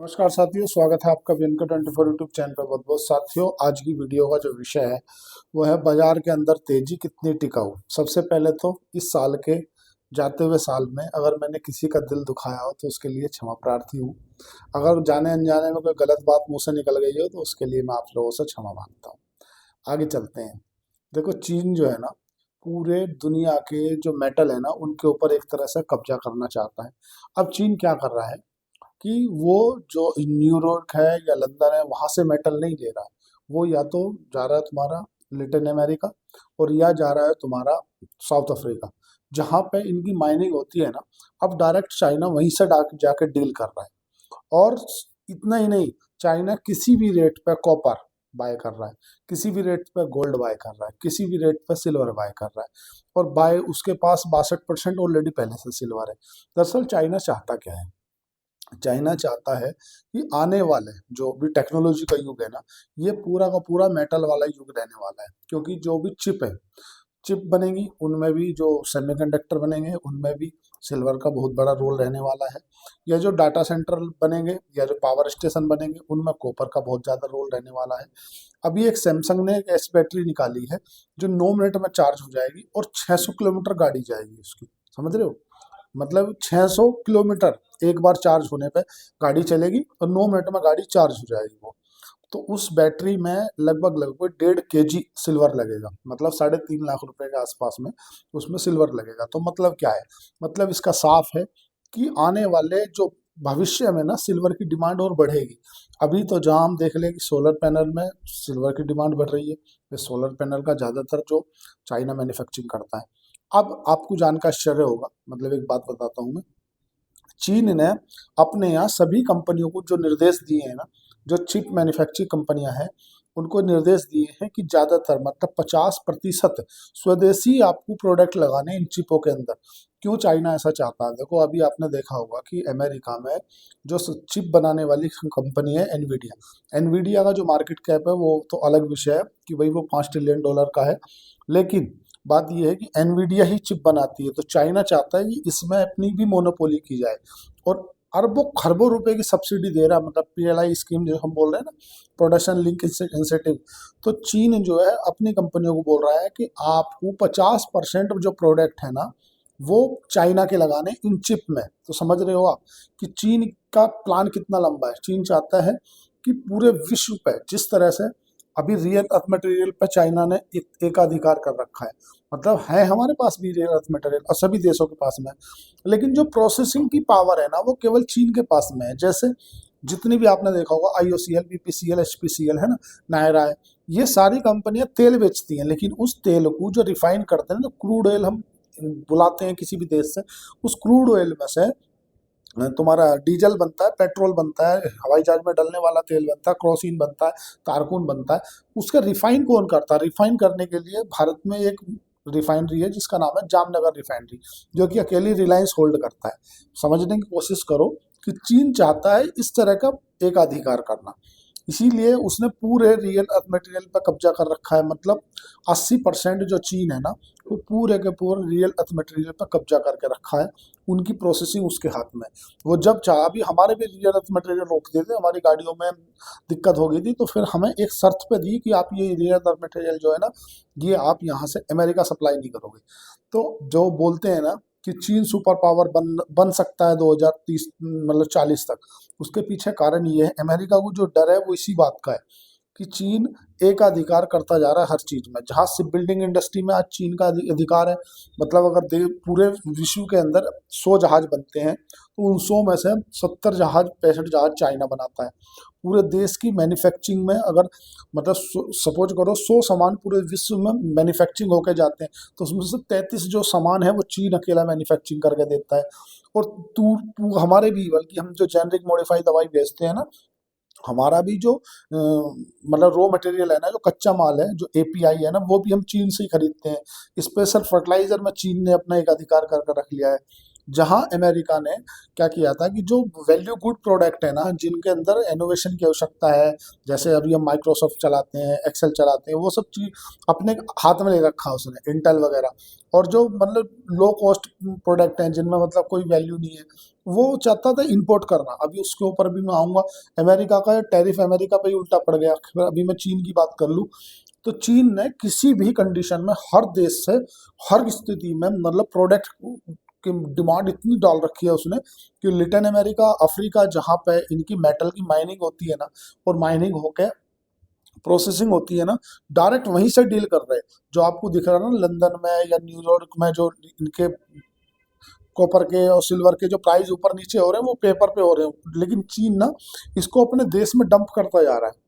नमस्कार साथियों, स्वागत है आपका BNK 24 यूट्यूब चैनल पर। बहुत बहुत साथियों, आज की वीडियो का जो विषय है वो है बाजार के अंदर तेजी कितनी टिकाऊ। सबसे पहले तो इस साल के जाते हुए साल में अगर मैंने किसी का दिल दुखाया हो तो उसके लिए क्षमा प्रार्थी हूँ। अगर जाने अनजाने में कोई गलत बात मुंह से निकल गई हो तो उसके लिए मैं आप लोगों से क्षमा मांगता हूँ। आगे चलते हैं। देखो, चीन जो है ना, पूरे दुनिया के जो मेटल है ना उनके ऊपर एक तरह से कब्जा करना चाहता है। अब चीन क्या कर रहा है कि वो जो न्यूयॉर्क है या लंदन है वहां से मेटल नहीं ले रहा है। वो या तो जा रहा है तुम्हारा लेटिन अमेरिका और या जा रहा है तुम्हारा साउथ अफ्रीका, जहाँ पे इनकी माइनिंग होती है ना। अब डायरेक्ट चाइना वहीं से जाके डील कर रहा है। और इतना ही नहीं, चाइना किसी भी रेट पे कॉपर बाय कर रहा है, किसी भी रेट पे गोल्ड बाय कर रहा है, किसी भी रेट पे सिल्वर बाय कर रहा है। और बाय उसके पास 62% ऑलरेडी पहले से सिल्वर है। दरअसल चाइना चाहता क्या है? चाइना चाहता है कि आने वाले जो भी टेक्नोलॉजी का युग है ना, ये पूरा का पूरा मेटल वाला युग रहने वाला है। क्योंकि जो भी चिप है, चिप बनेगी उनमें भी जो सेमीकंडक्टर बनेंगे उनमें भी सिल्वर का बहुत बड़ा रोल रहने वाला है। या जो डाटा सेंटर बनेंगे या जो पावर स्टेशन बनेंगे उनमें कॉपर का बहुत ज़्यादा रोल रहने वाला है। अभी एक सैमसंग ने एक एस बैटरी निकाली है जो 9 मिनट में चार्ज हो जाएगी और 600 किलोमीटर गाड़ी जाएगी उसकी। समझ रहे हो? मतलब 600 किलोमीटर एक बार चार्ज होने पे गाड़ी चलेगी और 9 मिनट में गाड़ी चार्ज हो जाएगी वो। तो उस बैटरी में लगभग लगभग 1.5 kg सिल्वर लगेगा, मतलब 3.5 लाख रुपए के आसपास में उसमें सिल्वर लगेगा। तो मतलब क्या है? मतलब इसका साफ है कि आने वाले जो भविष्य में ना सिल्वर की डिमांड और बढ़ेगी। अभी तो जहाँ हम देख लें कि सोलर पैनल में सिल्वर की डिमांड बढ़ रही है। ये सोलर पैनल का ज़्यादातर जो चाइना मैन्युफैक्चरिंग करता है। अब आपको जानकर आश्चर्य होगा, मतलब एक बात बताता हूँ मैं। चीन ने अपने यहाँ सभी कंपनियों को जो निर्देश दिए हैं ना, जो चिप मैन्युफैक्चरिंग कंपनियां हैं उनको निर्देश दिए हैं कि ज़्यादातर मतलब 50% स्वदेशी आपको प्रोडक्ट लगाने इन चिपों के अंदर। क्यों चाइना ऐसा चाहता है? देखो, अभी आपने देखा होगा कि अमेरिका में जो चिप बनाने वाली कंपनी है एनवीडिया, एनवीडिया का जो मार्केट कैप है वो तो अलग विषय है कि भाई वो $5 ट्रिलियन का है। लेकिन बात यह है कि एनवीडिया ही चिप बनाती है, तो चाइना चाहता है कि इसमें अपनी भी मोनोपोली की जाए। और अरबों खरबों रुपए की सब्सिडी दे रहा है, मतलब पीएलआई स्कीम जो हम बोल रहे हैं ना, प्रोडक्शन लिंक इंसेंटिव। तो चीन जो है अपनी कंपनियों को बोल रहा है कि आपको 50% जो प्रोडक्ट है ना वो चाइना के लगाने इन चिप में। तो समझ रहे हो आप कि चीन का प्लान कितना लंबा है। चीन चाहता है कि पूरे विश्व पे जिस तरह से अभी रियल अर्थ मटेरियल पे चाइना ने एकाधिकार कर रखा है, मतलब है हमारे पास भी रियल अर्थ मटेरियल और सभी देशों के पास में है। लेकिन जो प्रोसेसिंग की पावर है ना वो केवल चीन के पास में है। जैसे जितनी भी आपने देखा होगा IOCL, BPCL, HPCL है ना, नायरा है, ये सारी कंपनियां तेल बेचती हैं। लेकिन उस तेल को जो रिफाइन करते हैं, जो क्रूड ऑयल हम बुलाते हैं किसी भी देश से, उस क्रूड ऑयल में से तुम्हारा डीजल बनता है, पेट्रोल बनता है, हवाई जहाज में डलने वाला तेल बनता है, क्रोसिन बनता है, कारकून बनता है। उसका रिफाइन कौन करता है? रिफाइन करने के लिए भारत में एक रिफाइनरी है जिसका नाम है जामनगर रिफाइनरी, जो कि अकेली रिलायंस होल्ड करता है। समझने की कोशिश करो कि चीन चाहता है इस तरह का एकाधिकार करना। इसीलिए उसने पूरे रियल अर्थ मटेरियल पर कब्जा कर रखा है। मतलब 80% जो चीन है ना वो पूरे के पूरे रियल अर्थ मटेरियल पर कब्जा करके रखा है। उनकी प्रोसेसिंग उसके हाथ में है। वो जब चाहा, अभी हमारे भी रियल अर्थ मटेरियल रोक देते, हमारी गाड़ियों में दिक्कत हो गई थी तो फिर हमें एक शर्त पे दी कि आप ये रियल अर्थ मटेरियल जो है ना ये आप यहाँ से अमेरिका सप्लाई नहीं करोगे। तो जो बोलते हैं ना कि चीन सुपर पावर बन सकता है 2030 मतलब 40 तक, उसके पीछे कारण ये है, अमेरिका को जो डर है वो इसी बात का है कि चीन एकाधिकार करता जा रहा है हर चीज में। जहाँ शिप बिल्डिंग इंडस्ट्री में आज चीन का अधिकार है। मतलब अगर पूरे विश्व के अंदर 100 जहाज बनते हैं तो उन 100 में से 70 जहाज 65 जहाज चाइना बनाता है। पूरे देश की मैन्युफैक्चरिंग में अगर मतलब सपोज करो 100 सामान पूरे विश्व में मैन्युफैक्चरिंग होके जाते हैं तो उसमें से 33 जो सामान है वो चीन अकेला मैन्युफैक्चरिंग करके देता है। और तू हमारे भी, बल्कि हम जो जेनरिक मॉडिफाई दवाई बेचते हैं ना, हमारा भी जो मतलब रॉ मटेरियल है ना, जो कच्चा माल है, जो API है ना, वो भी हम चीन से ही खरीदते हैं। स्पेशल फर्टिलाइजर में चीन ने अपना एक अधिकार कर रख लिया है। जहां अमेरिका ने क्या किया था कि जो वैल्यू गुड प्रोडक्ट है ना, जिनके अंदर इनोवेशन की आवश्यकता है, जैसे अभी हम माइक्रोसॉफ्ट चलाते हैं, एक्सेल चलाते हैं, वो सब चीज अपने हाथ में ले रखा उसने, इंटेल वगैरह। और जो मतलब लो कॉस्ट प्रोडक्ट हैं जिनमें मतलब कोई वैल्यू नहीं है, वो चाहता था इंपोर्ट करना। अभी उसके ऊपर भी मैं आऊँगा। अमेरिका का टैरिफ अमेरिका पे ही उल्टा पड़ गया। फिर अभी मैं चीन की बात कर लूँ, तो चीन ने किसी भी कंडीशन में हर देश से हर स्थिति में मतलब प्रोडक्ट की डिमांड इतनी डाल रखी है उसने कि लिटिन अमेरिका, अफ्रीका, जहाँ पे इनकी मेटल की माइनिंग होती है ना, और माइनिंग होके प्रोसेसिंग होती है ना, डायरेक्ट वहीं से डील कर रहे हैं। जो आपको दिख रहा है ना लंदन में या न्यूयॉर्क में, जो इनके कॉपर के और सिल्वर के जो प्राइस ऊपर नीचे हो रहे हैं वो पेपर पे हो रहे हैं, लेकिन चीन ना इसको अपने देश में डंप करता जा रहा है।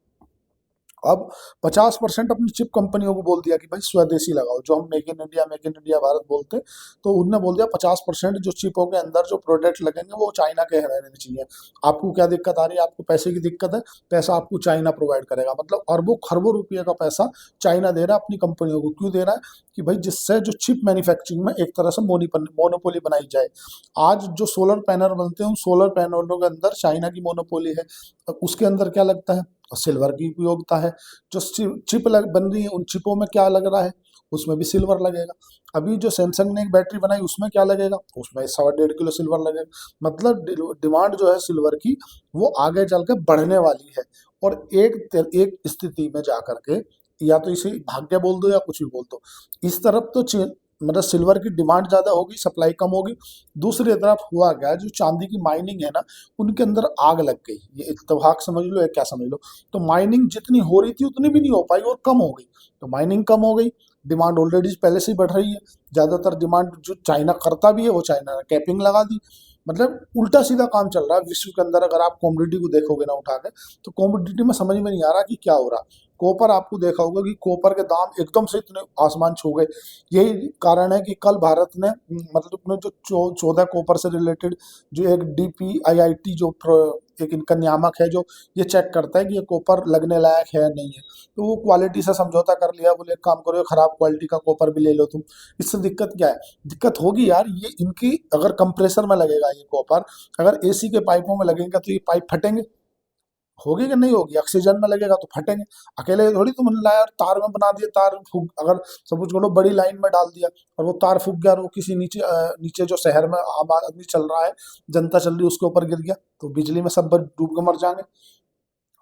अब 50% अपनी चिप कंपनियों को बोल दिया कि भाई स्वदेशी लगाओ, जो हम मेक इन इंडिया भारत बोलते, तो उनने बोल दिया 50% जो चिपों के अंदर जो प्रोडक्ट लगेंगे वो चाइना के रहने चाहिए। आपको क्या दिक्कत आ रही है? आपको पैसे की दिक्कत है, पैसा आपको चाइना प्रोवाइड करेगा। मतलब अरबों खरबों रुपये का पैसा चाइना दे रहा है अपनी कंपनियों को। क्यों दे रहा है? कि भाई जिससे जो चिप मैन्युफैक्चरिंग में एक तरह से मोनोपोली बनाई जाए। आज जो सोलर पैनल बनते हैं, उन सोलर पैनलों के अंदर चाइना की मोनोपोली है। अब उसके अंदर क्या लगता है? सिल्वर की उपयोगिता है। जो चिप बन रही है, उन चिपों में क्या लग रहा है? उसमें भी सिल्वर लगेगा। अभी जो सैमसंग ने एक बैटरी बनाई, उसमें क्या लगेगा? उसमें 1.5 किलो सिल्वर लगेगा। मतलब डिमांड जो है सिल्वर की, वो आगे चल के बढ़ने वाली है। और एक स्थिति में जा करके, या तो इसे भाग्य बोल दो या कुछ भी बोल दो, इस तरफ तो मतलब सिल्वर की डिमांड ज़्यादा होगी, सप्लाई कम होगी। दूसरी तरफ हुआ क्या, जो चांदी की माइनिंग है ना, उनके अंदर आग लग गई। ये इत्तेफाक समझ लो या क्या समझ लो। तो माइनिंग जितनी हो रही थी उतनी भी नहीं हो पाई और कम हो गई। तो माइनिंग कम हो गई, डिमांड ऑलरेडी पहले से ही बढ़ रही है। ज़्यादातर डिमांड जो चाइना करता भी है, वो चाइना ने कैपिंग लगा दी। मतलब उल्टा सीधा काम चल रहा है विश्व के अंदर। अगर आप कॉमोडिटी को देखोगे ना उठा के, तो कॉमोडिटी में समझ में नहीं आ रहा कि क्या हो रहा। कॉपर आपको देखा होगा कि कॉपर के दाम एकदम से इतने आसमान छू गए। यही कारण है कि कल भारत ने मतलब अपने जो 14 कॉपर से रिलेटेड जो एक DPIIT जो एक इनका नियामक है, जो ये चेक करता है कि ये कॉपर लगने लायक है या नहीं है, तो वो क्वालिटी से समझौता कर लिया। बोले एक काम करो, खराब क्वालिटी का कॉपर भी ले लो तुम। इससे दिक्कत क्या है? दिक्कत होगी यार, ये इनकी अगर कंप्रेसर में लगेगा ये कॉपर, अगर AC के पाइपों में लगेगा तो ये पाइप फटेंगे। होगी कि नहीं होगी? ऑक्सीजन में लगेगा तो फटेंगे। अकेले थोड़ी तुम लाया और तार में बना दिया, तार फूक, अगर सपोज करो बड़ी लाइन में डाल दिया और वो तार फूक गया और वो किसी नीचे जो शहर में आम आदमी चल रहा है, जनता चल रही है, उसके ऊपर गिर गया, तो बिजली में सब डूब के मर जाएंगे।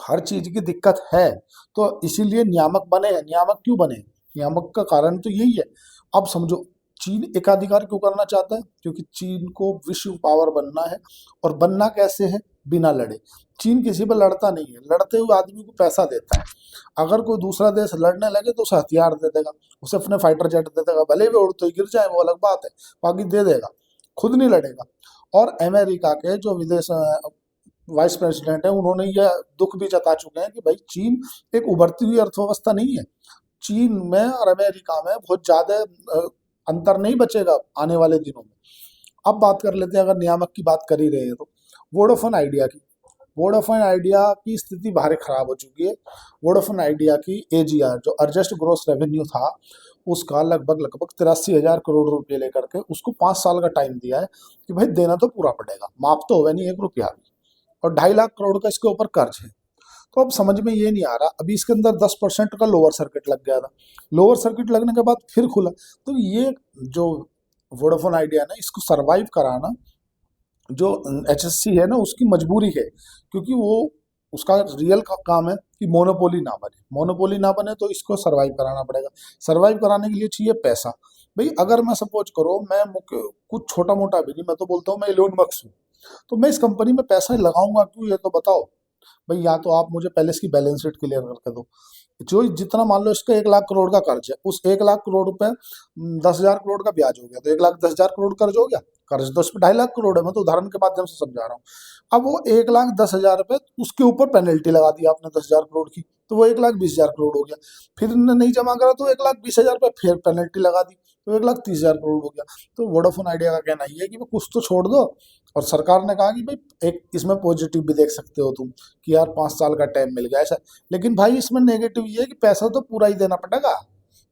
हर चीज की दिक्कत है। तो इसीलिए नियामक बने हैं। नियामक क्यों बने? नियामक का कारण तो यही है। अब समझो, चीन एकाधिकार क्यों करना चाहता है? क्योंकि चीन को विश्व पावर बनना है। और बनना कैसे है? बिना लड़े। चीन किसी पर लड़ता नहीं है, लड़ते हुए आदमी को पैसा देता है। अगर कोई दूसरा देश लड़ने लगे तो उसे हथियार दे देगा, उसे अपने फाइटर जेट दे देगा, भले भी उड़ते ही गिर जाए वो अलग बात है, बाकी दे देगा, खुद नहीं लड़ेगा। और अमेरिका के जो विदेश वाइस प्रेसिडेंट है, उन्होंने यह दुख भी जता चुके हैं कि भाई चीन एक उभरती हुई अर्थव्यवस्था नहीं है। चीन में और अमेरिका में बहुत ज्यादा अंतर नहीं बचेगा आने वाले दिनों में। अब बात कर लेते हैं, अगर नियामक की बात कर ही रहे हैं तो, वोडाफोन आइडिया की। वोडाफोन आइडिया की स्थिति भारी खराब हो चुकी है। वोडाफोन आइडिया की AGR जो एडजस्ट ग्रॉस रेवेन्यू था, उसका लगभग 83,000 करोड़ रुपये लेकर के उसको 5 साल का टाइम दिया है कि भाई देना तो पूरा पड़ेगा, माफ तो होगा नहीं 1 रुपया भी। और 2.5 लाख करोड़ का इसके ऊपर कर्ज है। तो अब समझ में ये नहीं आ रहा, अभी इसके अंदर 10% का लोअर सर्किट लग गया था। लोअर सर्किट लगने के बाद फिर खुला। तो ये जो वोडाफोन आइडिया है ना, इसको सरवाइव कराना जो HSC है ना, उसकी मजबूरी है। क्योंकि वो उसका रियल काम है कि मोनोपोली ना बने। मोनोपोली ना बने तो इसको सरवाइव कराना पड़ेगा। सरवाइव कराने के लिए चाहिए पैसा। भाई अगर मैं सपोज करो, मैं कुछ छोटा मोटा भी नहीं, मैं तो बोलता हूँ मैं इलोन मस्क हूँ, तो मैं इस कंपनी में पैसा लगाऊंगा क्यों? ये तो बताओ भाई। या तो आप मुझे पहले इसकी बैलेंस शीट क्लियर करके दो। जो जितना मान लो इसका 1 लाख करोड़ का कर्ज है, उस 1 लाख करोड़ रुपए 10,000 करोड़ का ब्याज हो गया, तो 1,10,000 करोड़ कर्ज हो गया। कर्ज तो उसमें 2.5 लाख करोड़ है, मैं तो उदाहरण के माध्यम से समझा रहा हूँ। अब वो 1,10,000 रुपए, उसके ऊपर पेनल्टी लगा दी आपने 10,000 करोड़ की, तो वो 1,20,000 करोड़ हो गया। फिर नहीं जमा करा तो 1,20,000 रुपए फिर पेनल्टी लगा दी, तो 1,30,000 करोड़ हो गया। तो वोडाफोन आइडिया का कहना ये है कि वो कुछ तो छोड़ दो। और सरकार ने कहा कि भाई एक इसमें पॉजिटिव भी देख सकते हो तुम, कि यार 5 साल का टाइम मिल गया ऐसा। लेकिन भाई इसमें नेगेटिव ये है कि पैसा तो पूरा ही देना पड़ेगा।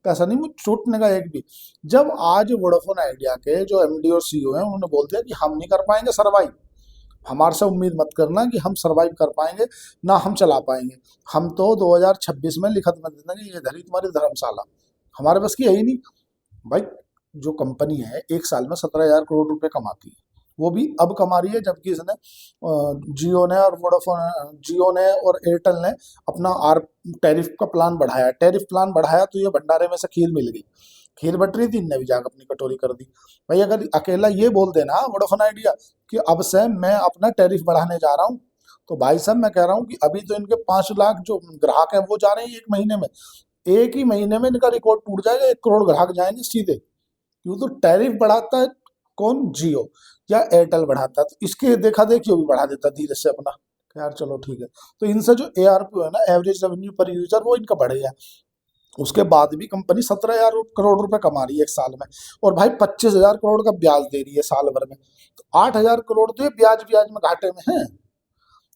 पैसा नहीं, मुझे छूटने का एक भी। जब आज वोडाफोन आइडिया के जो एमडी और सीईओ हैं उन्होंने बोल दिया कि हम नहीं कर पाएंगे सर्वाइव, हमारे से उम्मीद मत करना कि हम सर्वाइव कर पाएंगे, ना हम चला पाएंगे। हम तो 2026 में लिखत में दे देंगे ये धरी तुम्हारी धर्मशाला, हमारे बस की है ही नहीं। भाई जो कंपनी है एक साल में 17,000 करोड़ रुपए कमाती है, वो भी अब कमा रही है, जबकि इसने जियो ने और वोडाफोन, जियो ने और एयरटेल ने अपना टैरिफ का प्लान बढ़ाया। टैरिफ प्लान बढ़ाया तो ये भंडारे में से खीर मिल गई, खीर बट रही थी, इनने भी जाकर अपनी कटोरी कर दी। भाई अगर अकेला ये बोल देना वोडाफोन आइडिया कि अब से मैं अपना टैरिफ बढ़ाने जा रहा हूँ, तो भाई साहब मैं कह रहा हूँ कि अभी तो इनके 5 लाख जो ग्राहक हैं वो जा रहे हैं एक महीने में, एक ही महीने में इनका रिकॉर्ड टूट जाएगा, 1 करोड़ ग्राहक जाएंगे सीधे। क्यों? तो टैरिफ बढ़ाता है कौन? जियो या एयरटेल बढ़ाता है, तो इसके देखा देखी वो भी बढ़ा देता धीरे से अपना। यार चलो ठीक है, तो इनसे जो एआरपी है ना, एवरेज रेवेन्यू पर यूजर, वो इनका बढ़ गया। उसके बाद भी कंपनी 17,000 करोड़ रुपए कमा रही है एक साल में, और भाई 25,000 करोड़ का ब्याज दे रही है साल भर में, तो 8,000 करोड़ तो ये ब्याज ब्याज में घाटे में है।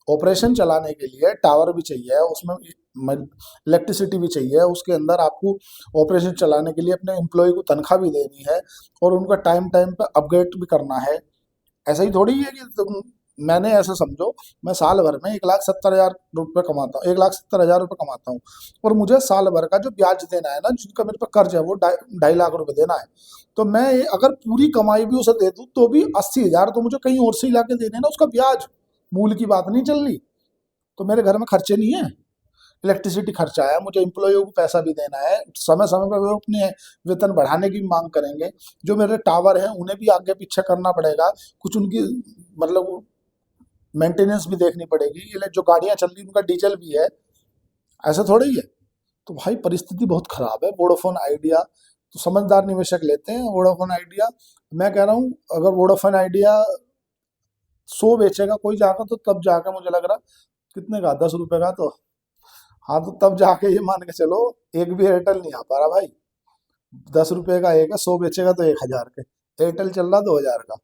ऑपरेशन चलाने के लिए टावर भी चाहिए, उसमें इलेक्ट्रिसिटी भी चाहिए, उसके अंदर आपको ऑपरेशन चलाने के लिए अपने एम्प्लॉय को तनख्वाह भी देनी है, और उनका टाइम टाइम पे अपग्रेड भी करना है। ऐसा ही थोड़ी है कि मैंने ऐसा समझो मैं साल भर में 1,70,000 रुपये कमाता हूँ, 1,70,000 रुपये कमाता हूँ, और मुझे साल भर का जो ब्याज देना है ना, जिनका मेरे पे कर्ज है वो 2.5 लाख रुपए देना है, तो मैं अगर पूरी कमाई भी उसे दे दूँ तो भी 80,000 तो मुझे कहीं और से ही ला के देने ना, उसका ब्याज। मूल की बात नहीं चल रही। तो मेरे घर में खर्चे नहीं है, इलेक्ट्रिसिटी खर्चा है, मुझे एम्प्लॉयों को पैसा भी देना है, समय समय पर वो अपने वेतन बढ़ाने की भी मांग करेंगे, जो मेरे टावर हैं उन्हें भी आगे पीछे करना पड़ेगा, कुछ उनकी मतलब मेंटेनेंस भी देखनी पड़ेगी, ये जो गाड़ियां चल रही उनका डीजल भी है, ऐसा थोड़ा ही है। तो भाई परिस्थिति बहुत खराब है। वोडाफोन आइडिया तो समझदार निवेशक लेते हैं, वोडाफोन आइडिया मैं कह रहा हूँ अगर वोडाफोन आइडिया 100 बेचेगा कोई जाकर, तो तब जाकर मुझे लग रहा कितने का, 10 रुपए का, तो हाँ, तो तब जाके ये मान के चलो एक भी एयरटेल नहीं आ पा रहा भाई। 10 रुपए का एक है, 100 बेचेगा तो 1,000 के, एयरटेल चल रहा 2,000 का,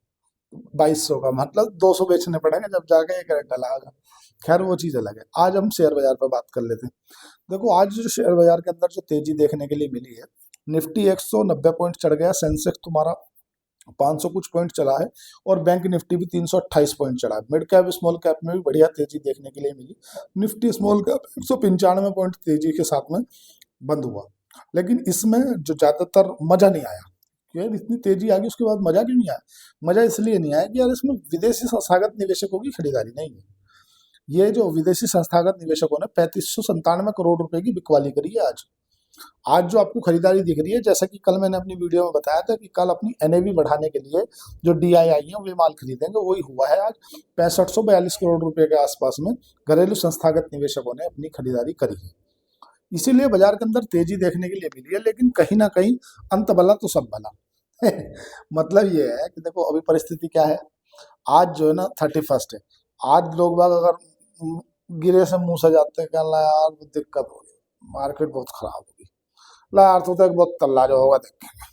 2,200 का, मतलब 200 बेचने पड़ेंगे जब जाके एक एयरटेल आएगा। खैर वो चीज़ अलग है। आज हम शेयर बाजार पर बात कर लेते हैं। देखो आज जो शेयर बाजार के अंदर जो तेजी देखने के लिए मिली है, निफ्टी 190 पॉइंट चढ़ गया, सेंसेक्स तुम्हारा 500 कुछ पॉइंट चला है, और बैंक निफ्टी भी 328 पॉइंट चढ़ा है। मिड कैप स्मॉल कैप में भी बढ़िया तेजी देखने के लिए मिली। निफ्टी स्मॉल कैप 195 पॉइंट तेजी के साथ में बंद हुआ, लेकिन इसमें जो ज्यादातर मजा नहीं आया कि यार इतनी तेजी आ गई उसके बाद मजा क्यों नहीं आया। मजा इसलिए नहीं आया कि यार इसमें विदेशी संस्थागत निवेशकों की खरीदारी नहीं है। ये जो विदेशी संस्थागत निवेशकों ने 3597 करोड़ रुपए की बिकवाली करी है आज। आज जो आपको खरीदारी दिख रही है, जैसा कि कल मैंने अपनी वीडियो में बताया था कि कल अपनी एनएवी बढ़ाने के लिए जो डीआईआई है वे माल खरीदेंगे, वही हुआ है आज। 6542 करोड़ रुपए के आसपास में घरेलू संस्थागत निवेशकों ने अपनी खरीदारी करी है, इसीलिए बाजार के अंदर तेजी देखने के लिए मिली है। लेकिन कहीं ना कहीं अंत भला तो सब भला मतलब ये है कि देखो अभी परिस्थिति क्या है। आज जो है ना 31 है, आज लोग बाग अगर गिरे से मुंह से जाते हैं क्या यार दिक्कत हो गई, मार्केट बहुत खराब होगी, ला यार तो एक बहुत तल्ला जो होगा देखेंगे।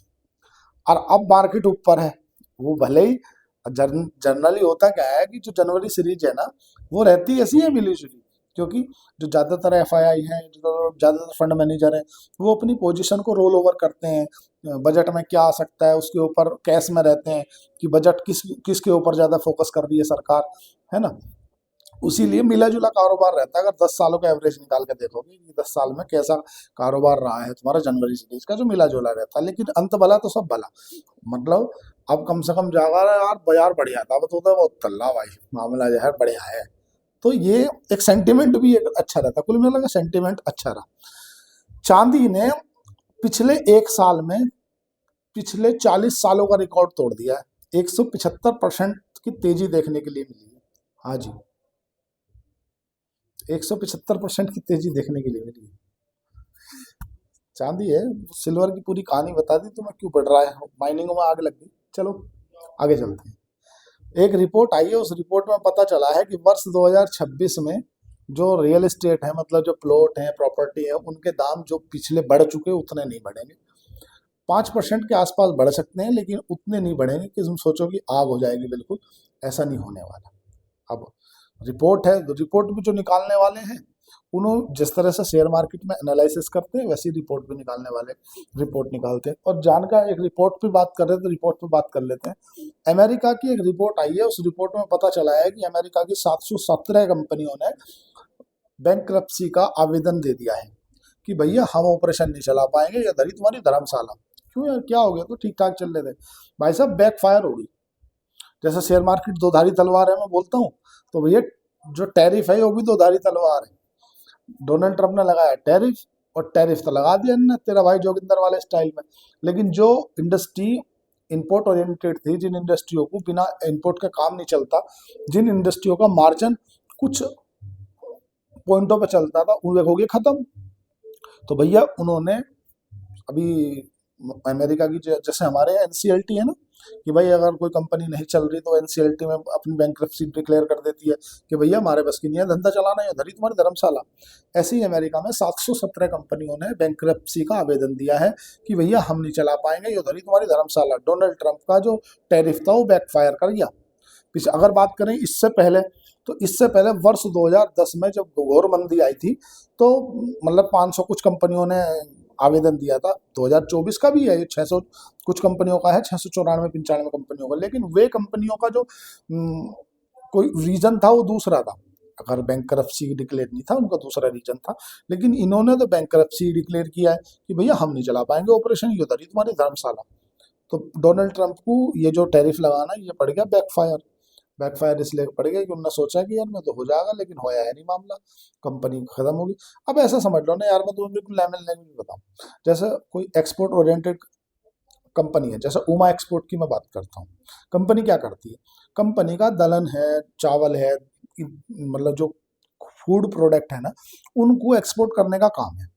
और अब मार्केट ऊपर है, वो भले ही जनरली होता क्या है कि जो जनवरी सीरीज है ना वो रहती ऐसी है मिली जुली, क्योंकि जो ज्यादातर एफआईआई है, जो ज्यादातर फंड मैनेजर है, वो अपनी पोजीशन को रोल ओवर करते हैं, बजट में क्या आ सकता है उसके ऊपर कैश में रहते हैं कि बजट किसके ऊपर ज्यादा फोकस कर रही है सरकार, है ना। उसी लिए मिला जुला कारोबार रहता है। अगर 10 सालों का एवरेज निकाल के देखोगे कि 10 साल में कैसा कारोबार रहा है तुम्हारा जनवरी सीरीज का, जो मिला जुला रहता है। लेकिन अंत भला तो सब भला, मतलब अब कम से कम जागा यार बाजार बढ़िया था, अब तो बहुत तल्ला भाई मामला जो है बढ़िया है। तो ये एक सेंटिमेंट भी एक अच्छा रहता, कुल मिला का सेंटिमेंट अच्छा रहा। चांदी ने पिछले एक साल में पिछले 40 सालों का रिकॉर्ड तोड़ दिया है, 175% की तेजी देखने के लिए मिली है। हाँ जी, 175% की तेजी देखने के लिए मिली है। चांदी है, सिल्वर की पूरी कहानी बता दी तुम्हें क्यों बढ़ रहा है, माइनिंग में आग लग गई। चलो आगे चलते हैं। एक रिपोर्ट आई है, उस रिपोर्ट में पता चला है कि वर्ष 2026 में जो रियल एस्टेट है, मतलब जो प्लॉट है प्रॉपर्टी है, उनके दाम जो पिछले बढ़ चुके उतने नहीं बढ़ेंगे। 5% के आसपास बढ़ सकते हैं, लेकिन उतने नहीं बढ़ेंगे कि तुम सोचो कि आग हो जाएगी, बिल्कुल ऐसा नहीं होने वाला। अब रिपोर्ट है, रिपोर्ट भी जो निकालने वाले हैं उन्होंने जिस तरह से शेयर मार्केट में एनालिसिस करते हैं वैसी रिपोर्ट भी निकालने वाले रिपोर्ट निकालते हैं। और जानकार एक रिपोर्ट पे बात कर रहे थे, रिपोर्ट पे बात कर लेते हैं। अमेरिका की एक रिपोर्ट आई है, उस रिपोर्ट में पता चला है कि अमेरिका की 717 कंपनियों ने बैंकरप्सी का आवेदन दे दिया है कि भैया हम ऑपरेशन नहीं चला पाएंगे, या धरी तुम्हारी धर्मशाला। क्यों यार, क्या हो गया? तो ठीक ठाक चल रहे थे भाई साहब, बैक फायर हो गई। जैसे शेयर मार्केट दो धारी तलवार है मैं बोलता हूँ, तो भैया जो टैरिफ है वो भी दो धारी तलवार है। डोनाल्ड ट्रंप ने लगाया टैरिफ, और टैरिफ तो लगा दिया ने तेरा भाई जोगिंदर वाले स्टाइल में। लेकिन जो इंडस्ट्री इंपोर्ट ओरिएंटेड थी, जिन इंडस्ट्रियों को बिना इंपोर्ट का काम नहीं चलता, जिन इंडस्ट्रियों का मार्जिन कुछ पॉइंटों पे चलता था, उन हो गया खत्म। तो भैया उन्होंने अभी अमेरिका की जैसे हमारे एनसीएलटी है ना, कि भाई अगर कोई कंपनी नहीं चल रही तो एनसीएलटी में अपनी बैंकरप्सी डिक्लेयर कर देती है कि भैया हमारे बस की नहीं है धंधा चलाना, या धरी तुम्हारी धर्मशाला। ऐसे ही अमेरिका में 717 कंपनियों ने बैंकरप्सी का आवेदन दिया है कि भैया हम नहीं चला पाएंगे, ये धरी तुम्हारी धर्मशाला। डोनाल्ड ट्रंप का जो टैरिफ था वो बैकफायर कर गया। अगर बात करें इससे पहले, तो इससे पहले वर्ष 2010 में जब घोर मंदी आई थी, तो मतलब 500 कुछ कंपनियों ने आवेदन दिया था। 2024 का भी है, 600 कुछ कंपनियों का है, 694-95 कंपनियों का। लेकिन वे कंपनियों का जो कोई रीजन था वो दूसरा था। अगर बैंकरप्सी डिक्लेयर नहीं था, उनका दूसरा रीजन था। लेकिन इन्होंने तो बैंकरप्सी डिक्लेयर किया है कि भैया हम नहीं चला पाएंगे ऑपरेशन, ये उधर ही तुम्हारी धर्मशाला। तो डोनाल्ड ट्रंप को ये जो टैरिफ लगाना ये पड़ गया बैकफायर। बैकफायर इसलिए पड़ गया कि उन्होंने सोचा कि यार मैं तो हो जाएगा, लेकिन होया है नहीं मामला, कंपनी खत्म होगी। अब ऐसा समझ लो ना यार, मैं तुम्हें बिल्कुल लेमन लैंग्वेज बताऊं। जैसे कोई एक्सपोर्ट ओरिएंटेड कंपनी है, जैसे उमा एक्सपोर्ट की मैं बात करता हूँ। कंपनी क्या करती है? कंपनी का दलहन है, चावल है, मतलब जो फूड प्रोडक्ट है ना, उनको एक्सपोर्ट करने का काम है।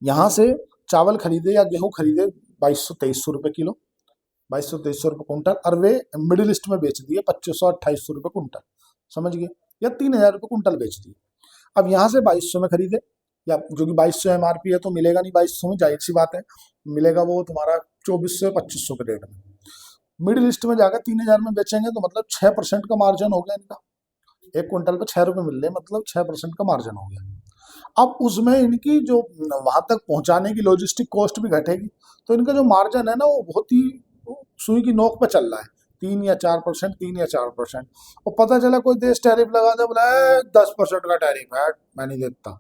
यहाँ से चावल खरीदे या गेहूं खरीदे 2200-2300 रुपये किलो, 2200-2300 रुपये कुंटल, और वे मिडिल ईस्ट में बेच दिए 2500-2800 रुपये कुंटल, समझ गए? या 3000 रुपये कुंटल बेच दिए। अब यहाँ से 2200 में खरीदे, या जो कि 2200 एमआरपी है तो मिलेगा नहीं 2200 में, जाहिर सी बात है, मिलेगा वो तुम्हारा 2400-2500 के रेट में। मिडिल ईस्ट में जाकर 3000 में बेचेंगे तो मतलब 6% का मार्जिन हो गया इनका। एक क्विंटल पे 6 रुपये मिल रहे, मतलब 6% का मार्जिन हो गया। अब उसमें इनकी जो वहां तक पहुंचाने की लॉजिस्टिक कॉस्ट भी घटेगी, तो इनका जो मार्जिन है ना वो बहुत ही सुई की नोक पे चल रहा है, 3 या 4%, 3 या 4%। और पता चला कोई देश टैरिफ लगा दे, बोला 10% का टैरिफ है, मैं नहीं देता।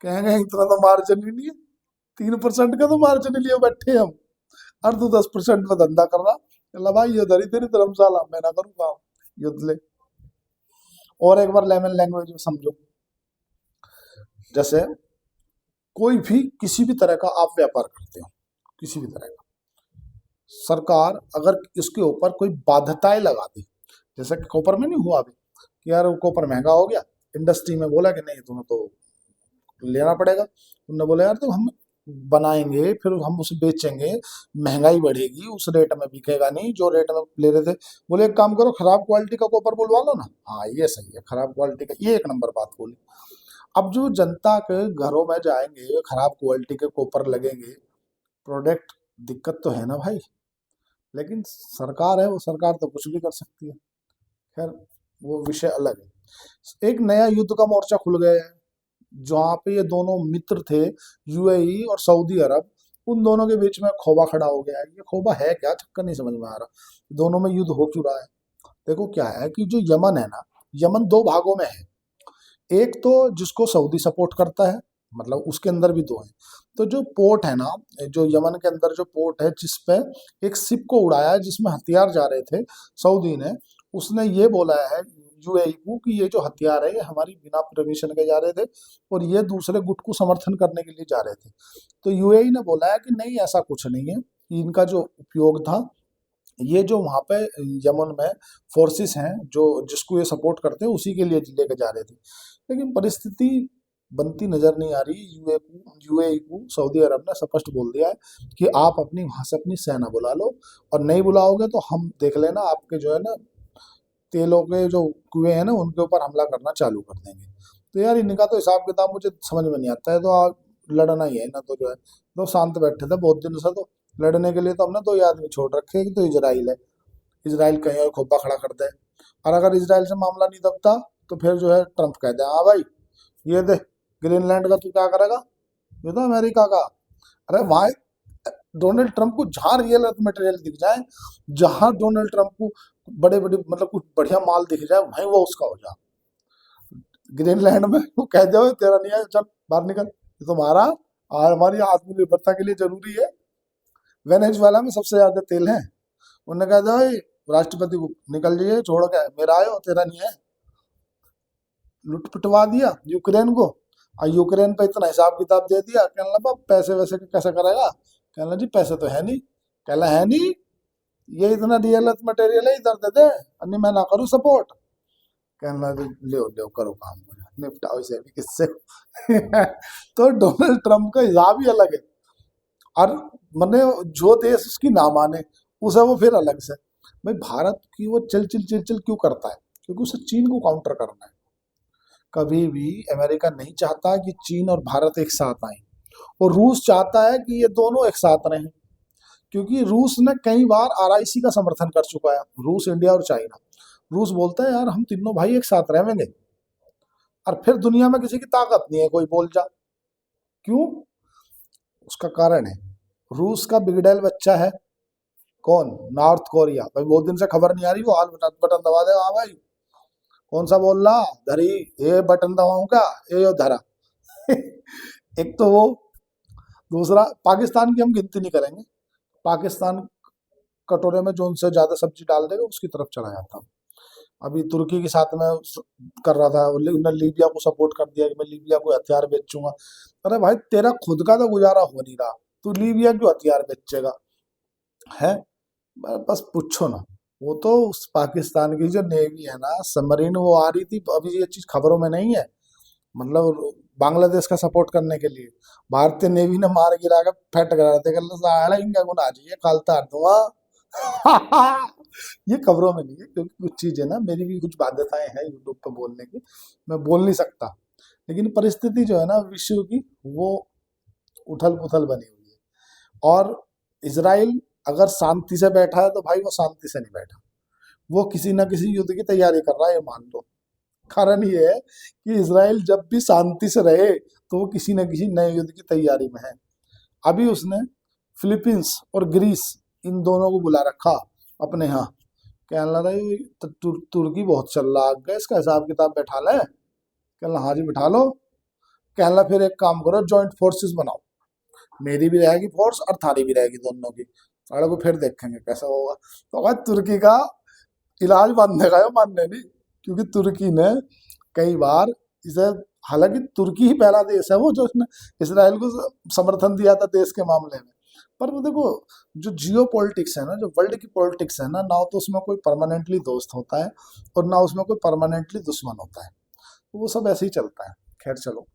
कहेंगे इतना तो मार्जिन ही नहीं है, 3% का तो मार्जिन लिए बैठे हम, और तू 10% में धंधा कर रहा। चला भाई ये धरी तेरी धर्मशाला, मैं ना करूँगा, युद्ध ले। और एक बार लेमन लैंग्वेज में समझो, जैसे कोई भी किसी भी तरह का आप व्यापार करते हो, किसी भी तरह का, सरकार अगर इसके ऊपर कोई बाध्यताएं लगा दे, जैसे कि कॉपर में नहीं हुआ अभी कि यार कॉपर महंगा हो गया, इंडस्ट्री में बोला कि नहीं तुम्हें तो लेना पड़ेगा। उन्होंने बोला यार तो हम बनाएंगे फिर हम उसे बेचेंगे, महंगाई बढ़ेगी, उस रेट में बिकेगा नहीं जो रेट में ले रहे थे। बोले एक काम करो, खराब क्वालिटी का कॉपर बुलवा लो ना। हाँ ये सही है, खराब क्वालिटी का, ये एक नंबर बात बोली। अब जो जनता के घरों में जाएंगे, खराब क्वालिटी के कॉपर लगेंगे प्रोडक्ट, दिक्कत तो है ना भाई। लेकिन सरकार है, वो सरकार तो कुछ भी कर सकती है। खैर वो विषय अलग है। एक नया युद्ध का मोर्चा खुल गया है, जहाँ पे ये दोनों मित्र थे, यूएई और सऊदी अरब, उन दोनों के बीच में खोबा खड़ा हो गया है। ये खोबा है क्या, चक्कर नहीं समझ में आ रहा। दोनों में युद्ध हो क्यों रहा है? देखो क्या है कि जो यमन है ना, यमन दो भागों में है। एक तो जिसको सऊदी सपोर्ट करता है, मतलब उसके अंदर भी दो है। तो जो पोर्ट है ना, जो यमन के अंदर जो पोर्ट है, जिस पे एक शिप को उड़ाया जिसमें हथियार जा रहे थे, सऊदी ने, उसने ये बोला है यूएई को कि ये जो हथियार है ये हमारी बिना परमिशन के जा रहे थे, और ये दूसरे गुट को समर्थन करने के लिए जा रहे थे। तो यूएई ने बोला है कि नहीं ऐसा कुछ नहीं है, इनका जो उपयोग था, ये जो वहाँ पे यमन में फोर्सेस हैं जो जिसको ये सपोर्ट करते हैं उसी के लिए लेके जा रहे थे। लेकिन परिस्थिति बनती नजर नहीं आ रही। यूएई को सऊदी अरब ने स्पष्ट बोल दिया है कि आप अपनी वहां से अपनी सेना बुला लो, और नहीं बुलाओगे तो हम देख लेना आपके जो है ना तेलों के जो कुएं हैं ना उनके ऊपर हमला करना चालू कर देंगे। तो यार इनका तो हिसाब किताब मुझे समझ में नहीं आता है। तो लड़ना ही है ना, तो जो है तो शांत बैठे थे बहुत दिन से। तो लड़ने के लिए तो हमने दो ही आदमी छोड़ रखे हैं, कि तो इजराइल है, इजराइल कहीं और खोपा खड़ा कर दे। और अगर इजराइल से मामला नहीं दबता तो फिर जो है ट्रंप कहते हैं हाँ भाई ये दे, ग्रीनलैंड का तू क्या करेगा, ये तो अमेरिका का। अरे वहां डोनाल्ड ट्रंप को जहां रियल अर्थ मटेरियल दिख जाए, जहां डोनाल्ड ट्रंप को बड़े बड़े मतलब कुछ बढ़िया माल दिख जाए, वहीं वो उसका हो जाए। ग्रीनलैंड में वो कह दो तेरा नहीं है, चल बाहर निकल, ये तुम्हारा और हमारी आत्मनिर्भरता के लिए जरूरी है। वेनेजुएला में सबसे ज्यादा तेल है, उन्होंने कहा था "ओए, राष्ट्रपति को निकल जाइए, छोड़ के मेरा आयो तेरा नहीं है"। लुट पिटवा दिया यूक्रेन को, और यूक्रेन पे इतना हिसाब किताब दे दिया, कहने लगा पैसे वैसे का कैसे करेगा, कहने लगा जी पैसे तो है नहीं, कहला है नहीं, ये इतना रियल अर्थ मटेरियल है, इधर दे दे, अन्य मैं ना करूँ सपोर्ट, कहना ले ले करो काम, निपटाओ इसे भी किससे। तो डोनाल्ड ट्रंप का हिसाब ही अलग है, और मने जो देश उसकी ना माने उसे वो फिर अलग से। भाई भारत की वो चिल क्यों करता है, क्योंकि उसे चीन को काउंटर करना है। कभी भी अमेरिका नहीं चाहता कि चीन और भारत एक साथ आए, और रूस चाहता है कि ये दोनों एक साथ रहें, क्योंकि रूस ने कई बार आरआईसी का समर्थन कर चुका है, रूस, इंडिया और चाइना। रूस बोलता है यार हम तीनों भाई एक साथ रहेंगे, और फिर दुनिया में किसी की ताकत नहीं है कोई बोल जा। क्यों? उसका कारण है, रूस का बिगड़ैल बच्चा है कौन, नॉर्थ कोरिया। भाई बहुत दिन से खबर नहीं आ रही, वो हाल बटन बटन दबा दे, हाँ भाई कौन सा बोल रहा, धरी ये बटन दबाऊं क्या, ये यो धरा। एक तो वो, दूसरा पाकिस्तान की हम गिनती नहीं करेंगे, पाकिस्तान कटोरे में जो उनसे ज्यादा सब्जी डाल देगा उसकी तरफ चला जाता हूँ। अभी तुर्की के साथ में कर रहा था, उन्होंने लीबिया को सपोर्ट कर दिया कि मैं लीबिया को हथियार बेचूंगा। अरे भाई तेरा खुद का तो गुजारा हो नहीं रहा, तू लीबिया क्यों हथियार बेचेगा है। बस पूछो ना, वो तो उस पाकिस्तान की जो नेवी है ना, सबमरीन वो आ रही थी, अभी ये चीज खबरों में नहीं है, मतलब बांग्लादेश का सपोर्ट करने के लिए भारतीय नेवी ने मार गिरा के फेंट करा थे, इनका गुना चाहिए कालता दूंगा। ये खबरों में नहीं है, क्योंकि कुछ चीजें ना, मेरी भी कुछ बाध्यताएं हैं यूट्यूब पे बोलने की, मैं बोल नहीं सकता, लेकिन परिस्थिति जो है ना विश्व की, वो उथल पुथल बनी हुई है। और इसराइल अगर शांति से बैठा है तो भाई वो शांति से नहीं बैठा, वो किसी ना किसी युद्ध की तैयारी कर रहा है, ये मान लो। कारण ये है कि इसराइल जब भी शांति से रहे तो वो किसी न किसी नए युद्ध की तैयारी में है। अभी उसने फिलीपींस और ग्रीस इन दोनों को बुला रखा अपने यहाँ, कहने लगा ये तुर्की बहुत चल रहा है, इसका हिसाब किताब बैठा ले, कहना हाँ जी बैठा लो, कहना फिर एक काम करो जॉइंट फोर्सेस बनाओ, मेरी भी रहेगी फोर्स और थारी भी रहेगी दोनों की, सारे को फिर देखेंगे कैसा होगा। तो भाई तुर्की का इलाज बांधने का है, मानने नहीं, क्योंकि तुर्की ने कई बार इसे, हालांकि तुर्की ही पहला देश है वो जो उसने इसराइल को समर्थन दिया था देश के मामले में, पर वो देखो जो जियो पॉलिटिक्स है ना, जो वर्ल्ड की पॉलिटिक्स है ना तो उसमें कोई परमानेंटली दोस्त होता है और ना उसमें कोई परमानेंटली दुश्मन होता है, तो वो सब ऐसे ही चलता है। खैर चलो,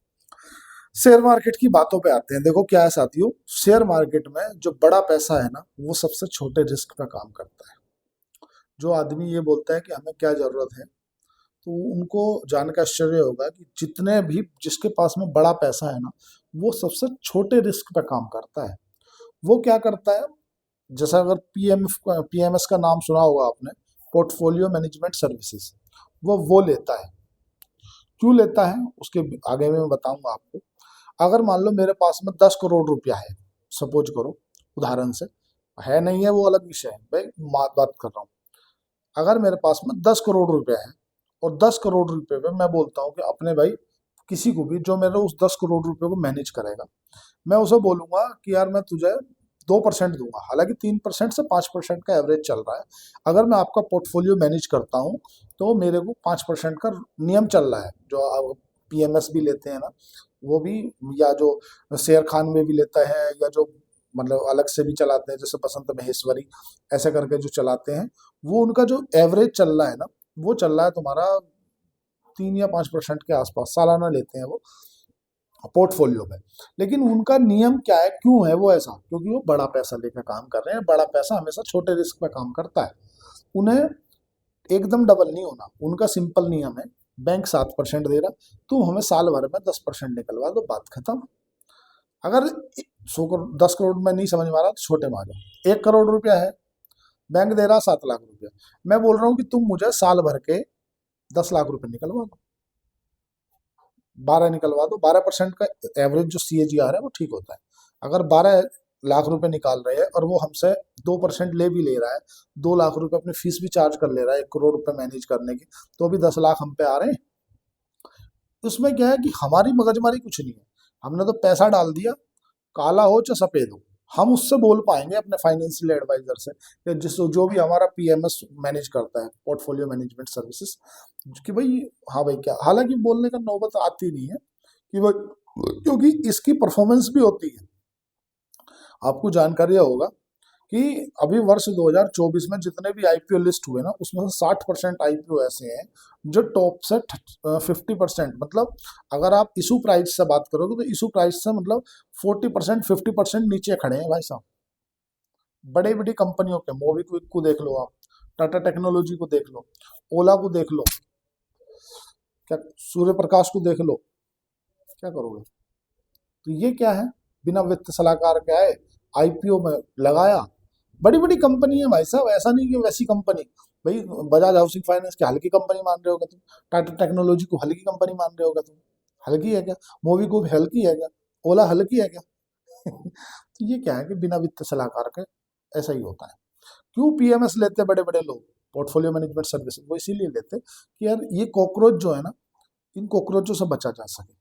शेयर मार्केट की बातों पे आते हैं। देखो क्या है साथियों, शेयर मार्केट में जो बड़ा पैसा है ना वो सबसे छोटे रिस्क पे काम करता है। जो आदमी ये बोलता है कि हमें क्या जरूरत है, तो उनको जान के आश्चर्य होगा कि जितने भी जिसके पास में बड़ा पैसा है ना, वो सबसे छोटे रिस्क पे काम करता है। वो क्या करता है, जैसा अगर पीएमएस का नाम सुना होगा आपने, पोर्टफोलियो मैनेजमेंट सर्विसेज, वो लेता है। क्यों लेता है उसके आगे में मैं बताऊंगा आपको। अगर मान लो मेरे पास में 10 करोड़ रुपया है, सपोज करो, उदाहरण से, है नहीं है वो अलग विषय है भाई, बात कर रहा हूँ। अगर मेरे पास में 10 करोड़ रुपया है और 10 करोड़ रुपए पे मैं बोलता हूँ कि अपने भाई किसी को भी जो मेरे उस 10 करोड़ रुपए को मैनेज करेगा, मैं उसे बोलूंगा कि यार मैं तुझे 2% दूंगा, हालांकि 3% से 5% का एवरेज चल रहा है। अगर मैं आपका पोर्टफोलियो मैनेज करता हूँ तो मेरे को 5% का नियम चल रहा है, जो पीएमएस भी लेते हैं ना वो भी, या जो शेर खान में भी लेता है, या जो मतलब अलग से भी चलाते हैं जैसे बसंत महेश्वरी ऐसे करके जो चलाते हैं, वो उनका जो एवरेज चल रहा है ना, वो चल रहा है तुम्हारा 3 या 5% के आसपास सालाना लेते हैं वो पोर्टफोलियो में। लेकिन उनका नियम क्या है, क्यों है वो ऐसा, क्योंकि वो बड़ा पैसा लेकर काम कर रहे हैं, बड़ा पैसा हमेशा छोटे रिस्क पे काम करता है। उन्हें एकदम डबल नहीं होना, उनका सिंपल नियम है, बैंक 7% दे रहा, तुम हमें साल भर में 10% निकलवा दो, बात खत्म। अगर 100 करोड़ 10 करोड़ में नहीं समझ में आ रहा तो छोटे में आ जाओ, 1 करोड़ रुपया है, बैंक दे रहा 7 लाख रुपया, मैं बोल रहा हूँ कि तुम मुझे साल भर के 10 लाख रुपए निकलवा दो, 12 निकलवा दो। 12% का एवरेज जो CAGR है वो ठीक होता है। अगर 12 लाख रुपए निकाल रहे हैं और वो हमसे 2% ले भी ले रहा है, 2 लाख रुपए अपनी फीस भी चार्ज कर ले रहा है 1 करोड़ रुपए मैनेज करने की, तो भी 10 लाख हम पे आ रहे हैं। उसमें क्या है कि हमारी मगजमारी कुछ नहीं है, हमने तो पैसा डाल दिया, काला हो चाहे सफेद हो। हम उससे बोल पाएंगे अपने फाइनेंशियल एडवाइजर से, या जिस जो भी हमारा PMS मैनेज करता है, पोर्टफोलियो मैनेजमेंट सर्विसेज, कि भाई हाँ भाई क्या, हालांकि बोलने का नौबत आती नहीं है कि वो, क्योंकि इसकी परफॉर्मेंस भी होती है। आपको जानकारी होगा कि अभी वर्ष 2024 में जितने भी IPO लिस्ट हुए ना, उसमें से 60% IPO ऐसे हैं जो टॉप से 50%, मतलब अगर आप इशू प्राइस से बात करोगे तो इशू प्राइस से मतलब 40% 50% नीचे खड़े हैं भाई साहब। बड़ी बड़ी कंपनियों के, मोबीक्विक को देख लो आप, टाटा टेक्नोलॉजी को देख लो, ओला को देख लो, क्या सूर्य प्रकाश को देख लो, क्या करोगे? तो ये क्या है, बिना वित्त सलाहकार के आए, IPO में लगाया। बड़ी बड़ी कंपनी है भाई साहब, ऐसा नहीं कि वैसी कंपनी। भाई बजाज हाउसिंग फाइनेंस की हल्की कंपनी मान रहे होगा तुम, टाटा टेक्नोलॉजी को हल्की कंपनी मान रहे होगा तुम, हल्की है क्या? मूवी को भी हल्की है क्या? ओला हल्की है क्या? तो ये क्या है कि बिना वित्त सलाहकार के ऐसा ही होता है। क्यों PMS लेते बड़े बड़े लोग, पोर्टफोलियो मैनेजमेंट सर्विसेज, वो इसीलिए लेते कि यार ये कॉकरोच जो है ना, इन कॉकरोचों से बचा जा सके।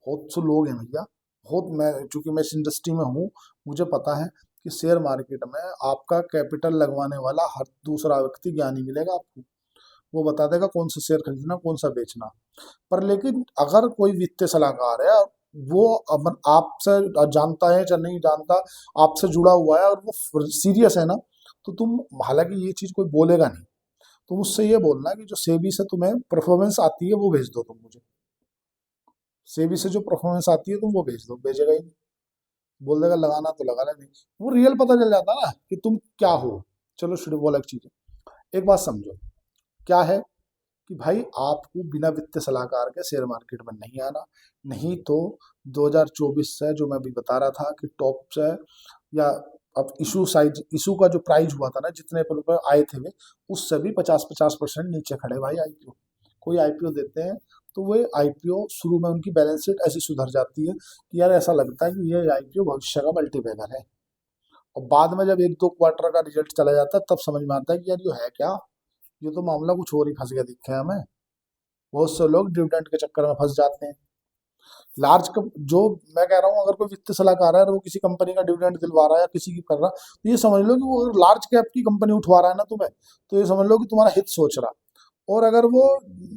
बहुत से लोग हैं भैया, बहुत, मैं चूंकि मैं इस इंडस्ट्री में हूँ, मुझे पता है कि शेयर मार्केट में आपका कैपिटल लगवाने वाला हर दूसरा व्यक्ति ज्ञानी मिलेगा आपको। वो बता देगा कौन सा शेयर खरीदना कौन सा बेचना। पर लेकिन अगर कोई वित्तीय सलाहकार है, वो आपसे जानता है चाहे नहीं जानता, आपसे जुड़ा हुआ है और वो सीरियस है ना, तो तुम, हालांकि ये चीज कोई बोलेगा नहीं, तुम उससे ये बोलना कि जो सेबी से तुम्हें परफॉर्मेंस आती है वो भेज दो तुम मुझे। सेबी से जो परफॉर्मेंस आती है तुम वो भेज दो, भेजेगा ही नहीं, बोल देगा लगाना तो लगा ले, नहीं वो रियल पता चल जाता ना कि तुम क्या हो। चलो शुरू, वो अलग चीज है। एक बात समझो, क्या है कि भाई आपको बिना वित्तीय सलाहकार के शेयर मार्केट में नहीं आना, नहीं तो 2024 से जो मैं अभी बता रहा था कि टॉप से, या अब इशू का जो प्राइस हुआ था ना, जितने पर रुपए आए थे वे, उससे भी 50-50% नीचे खड़े भाई IPO। कोई IPO देते हैं तो वो IPO शुरू में उनकी बैलेंस शीट ऐसी सुधर जाती है कि यार ऐसा लगता है कि ये IPO भविष्य का मल्टीबैगर है, और बाद में जब 1-2 क्वार्टर का रिजल्ट चला जाता है तब समझ में आता है कि यार ये है क्या, ये तो मामला कुछ और ही फंस गया दिखे हमें। बहुत से लोग डिविडेंड के चक्कर में फंस जाते हैं। जो मैं कह रहा हूँ, अगर कोई वित्तीय सलाहकार है और वो किसी कंपनी का डिविडेंड दिलवा रहा है या किसी की कर रहा, तो ये समझ लो कि वो अगर लार्ज कैप की कंपनी उठवा रहा है ना तुम्हें, तो ये समझ लो कि तुम्हारा हित सोच रहा। और अगर वो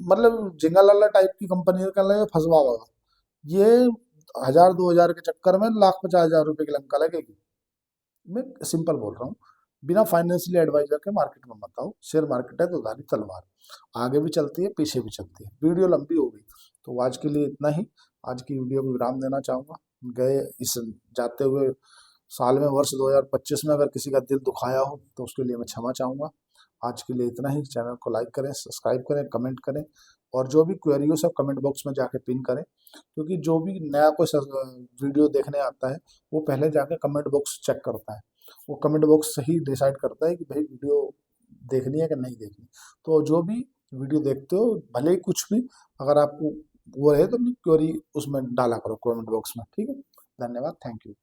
मतलब झिंगा लाला टाइप की कंपनी कर ले, फंसवा होगा, ये 1000-2000 के चक्कर में लाख 50,000 रुपए की लंका लगेगी। मैं सिंपल बोल रहा हूँ, बिना फाइनेंशियल एडवाइजर के मार्केट में मत आओ। शेयर मार्केट है तो धारी तलवार, आगे भी चलती है पीछे भी चलती है। वीडियो लंबी हो गई, तो आज के लिए इतना ही। आज की वीडियो को विराम देना चाहूँगा। गए इस जाते हुए साल में, वर्ष 2025 में अगर किसी का दिल दुखाया हो तो उसके लिए मैं क्षमा चाहूँगा। आज के लिए इतना ही। चैनल को लाइक करें, सब्सक्राइब करें, कमेंट करें, और जो भी क्वेरी हो सब कमेंट बॉक्स में जाके पिन करें, क्योंकि जो भी नया कोई वीडियो देखने आता है वो पहले जाके कमेंट बॉक्स चेक करता है। वो कमेंट बॉक्स सही डिसाइड करता है कि भाई वीडियो देखनी है कि नहीं देखनी। तो जो भी वीडियो देखते हो, भले ही कुछ भी अगर आपको वो रहे, तो अपनी क्वेरी उसमें डाला करो कमेंट बॉक्स में, ठीक है? धन्यवाद, थैंक यू।